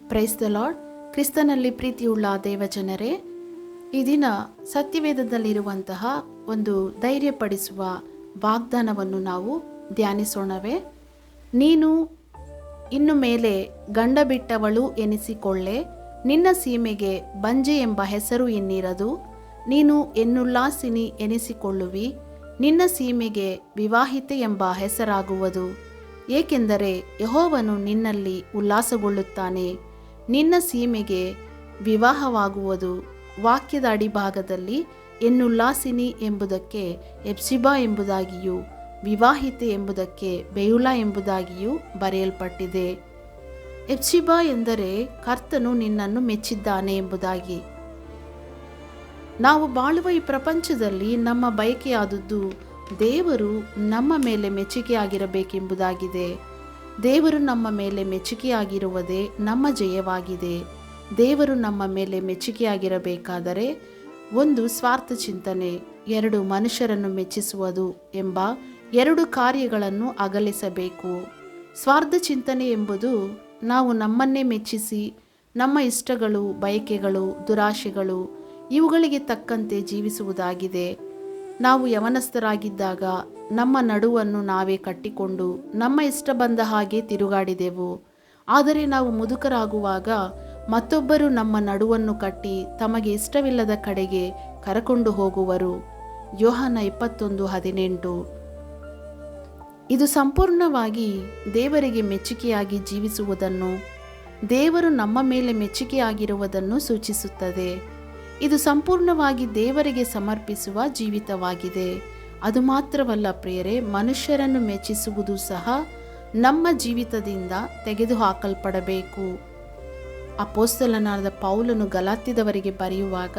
Praise the lord. ಕ್ರಿಸ್ತನಲ್ಲಿ ಪ್ರೀತಿಯುಳ್ಳ ದೇವಜನರೇ, ಈ ದಿನ ಸತ್ಯವೇದದಲ್ಲಿರುವಂತಹ ಒಂದು ಧೈರ್ಯಪಡಿಸುವ ವಾಗ್ದಾನವನ್ನು ನಾವು ಧ್ಯಾನಿಸೋಣವೇ. ನೀನು ಇನ್ನು ಮೇಲೆ ಗಂಡ ಬಿಟ್ಟವಳು ಎನಿಸಿಕೊಳ್ಳೆ, ನಿನ್ನ ಸೀಮೆಗೆ ಬಂಜೆ ಎಂಬ ಹೆಸರು ಇನ್ನಿರದು. ನೀನು ಎನ್ನುಲ್ಲಾಸಿನಿ ಎನಿಸಿಕೊಳ್ಳುವಿ, ನಿನ್ನ ಸೀಮೆಗೆ ವಿವಾಹಿತೆ ಎಂಬ ಹೆಸರಾಗುವುದು. ಏಕೆಂದರೆ ಯೆಹೋವನು ನಿನ್ನಲ್ಲಿ ಉಲ್ಲಾಸಗೊಳ್ಳುತ್ತಾನೆ, ನಿನ್ನ ಸೀಮೆಗೆ ವಿವಾಹವಾಗುವುದು. ವಾಕ್ಯದ ಅಡಿಭಾಗದಲ್ಲಿ ಎನ್ನುಲ್ಲಾಸಿನಿ ಎಂಬುದಕ್ಕೆ ಎಪ್ಸಿಬಾ ಎಂಬುದಾಗಿಯೂ ವಿವಾಹಿತೆ ಎಂಬುದಕ್ಕೆ ಬೆಯುಲಾ ಎಂಬುದಾಗಿಯೂ ಬರೆಯಲ್ಪಟ್ಟಿದೆ. ಎಪ್ಸಿಬಾ ಎಂದರೆ ಕರ್ತನು ನಿನ್ನನ್ನು ಮೆಚ್ಚಿದ್ದಾನೆ ಎಂಬುದಾಗಿ. ನಾವು ಬಾಳುವ ಈ ಪ್ರಪಂಚದಲ್ಲಿ ನಮ್ಮ ಬಯಕೆಯಾದದ್ದು ದೇವರು ನಮ್ಮ ಮೇಲೆ ಮೆಚ್ಚುಗೆಯಾಗಿರಬೇಕೆಂಬುದಾಗಿದೆ. ದೇವರು ನಮ್ಮ ಮೇಲೆ ಮೆಚ್ಚುಗೆಯಾಗಿರುವುದೇ ನಮ್ಮ ಜಯವಾಗಿದೆ. ದೇವರು ನಮ್ಮ ಮೇಲೆ ಮೆಚ್ಚುಗೆಯಾಗಿರಬೇಕಾದರೆ ಒಂದು ಸ್ವಾರ್ಥ ಚಿಂತನೆ, ಎರಡು ಮನುಷ್ಯರನ್ನು ಮೆಚ್ಚಿಸುವುದು ಎಂಬ ಎರಡು ಕಾರ್ಯಗಳನ್ನು ಅಗಲಿಸಬೇಕು. ಸ್ವಾರ್ಥ ಚಿಂತನೆ ಎಂಬುದು ನಾವು ನಮ್ಮನ್ನೇ ಮೆಚ್ಚಿಸಿ ನಮ್ಮ ಇಷ್ಟಗಳು, ಬಯಕೆಗಳು, ದುರಾಶೆಗಳು ಇವುಗಳಿಗೆ ತಕ್ಕಂತೆ ಜೀವಿಸುವುದಾಗಿದೆ. ನಾವು ಯವನಸ್ಥರಾಗಿದ್ದಾಗ ನಮ್ಮ ನಡುವನ್ನು ನಾವೇ ಕಟ್ಟಿಕೊಂಡು ನಮ್ಮ ಇಷ್ಟ ಬಂದ ಹಾಗೆ ತಿರುಗಾಡಿದೆವು. ಆದರೆ ನಾವು ಮುದುಕರಾಗುವಾಗ ಮತ್ತೊಬ್ಬರು ನಮ್ಮ ನಡುವನ್ನು ಕಟ್ಟಿ ತಮಗೆ ಇಷ್ಟವಿಲ್ಲದ ಕಡೆಗೆ ಕರಕೊಂಡು ಹೋಗುವರು. ಯೋಹಾನ 21:18. ಇದು ಸಂಪೂರ್ಣವಾಗಿ ದೇವರಿಗೆ ಮೆಚ್ಚುಗೆಯಾಗಿ ಜೀವಿಸುವುದನ್ನು, ದೇವರು ನಮ್ಮ ಮೇಲೆ ಮೆಚ್ಚುಗೆಯಾಗಿರುವುದನ್ನು ಸೂಚಿಸುತ್ತದೆ. ಇದು ಸಂಪೂರ್ಣವಾಗಿ ದೇವರಿಗೆ ಸಮರ್ಪಿಸುವ ಜೀವಿತವಾಗಿದೆ. ಅದು ಮಾತ್ರವಲ್ಲ ಪ್ರಿಯರೇ, ಮನುಷ್ಯರನ್ನು ಮೆಚ್ಚಿಸುವುದು ಸಹ ನಮ್ಮ ಜೀವಿತದಿಂದ ತೆಗೆದುಹಾಕಲ್ಪಡಬೇಕು. ಅಪೊಸ್ತಲನಾದ ಪೌಲನು ಗಲಾತ್ಯದವರಿಗೆ ಬರೆಯುವಾಗ,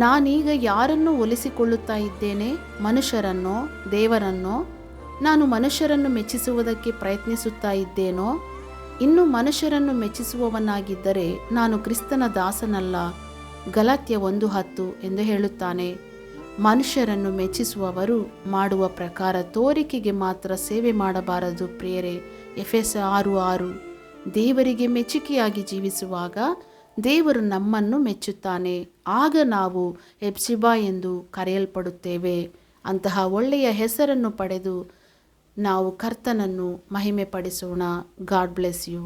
ನಾನೀಗ ಯಾರನ್ನು ಒಲಿಸಿಕೊಳ್ಳುತ್ತಾ ಇದ್ದೇನೆ, ಮನುಷ್ಯರನ್ನೋ ದೇವರನ್ನೋ? ನಾನು ಮನುಷ್ಯರನ್ನು ಮೆಚ್ಚಿಸುವುದಕ್ಕೆ ಪ್ರಯತ್ನಿಸುತ್ತಾ ಇದ್ದೇನೋ? ಇನ್ನು ಮನುಷ್ಯರನ್ನು ಮೆಚ್ಚಿಸುವವನಾಗಿದ್ದರೆ ನಾನು ಕ್ರಿಸ್ತನ ದಾಸನಲ್ಲ. ಗಲಾತ್ಯ 1:10 ಎಂದು ಹೇಳುತ್ತಾನೆ. ಮನುಷ್ಯರನ್ನು ಮೆಚ್ಚಿಸುವವರು ಮಾಡುವ ಪ್ರಕಾರ ತೋರಿಕೆಗೆ ಮಾತ್ರ ಸೇವೆ ಮಾಡಬಾರದು ಪ್ರಿಯರೇ. ಎಫೆಸ 6:6. ದೇವರಿಗೆ ಮೆಚ್ಚುಗೆಯಾಗಿ ಜೀವಿಸುವಾಗ ದೇವರು ನಮ್ಮನ್ನು ಮೆಚ್ಚುತ್ತಾನೆ. ಆಗ ನಾವು ಎಪ್ಸಿಬಾ ಎಂದು ಕರೆಯಲ್ಪಡುತ್ತೇವೆ. ಅಂತಹ ಒಳ್ಳೆಯ ಹೆಸರನ್ನು ಪಡೆದು ನಾವು ಕರ್ತನನ್ನು ಮಹಿಮೆ ಪಡಿಸೋಣ. God bless you.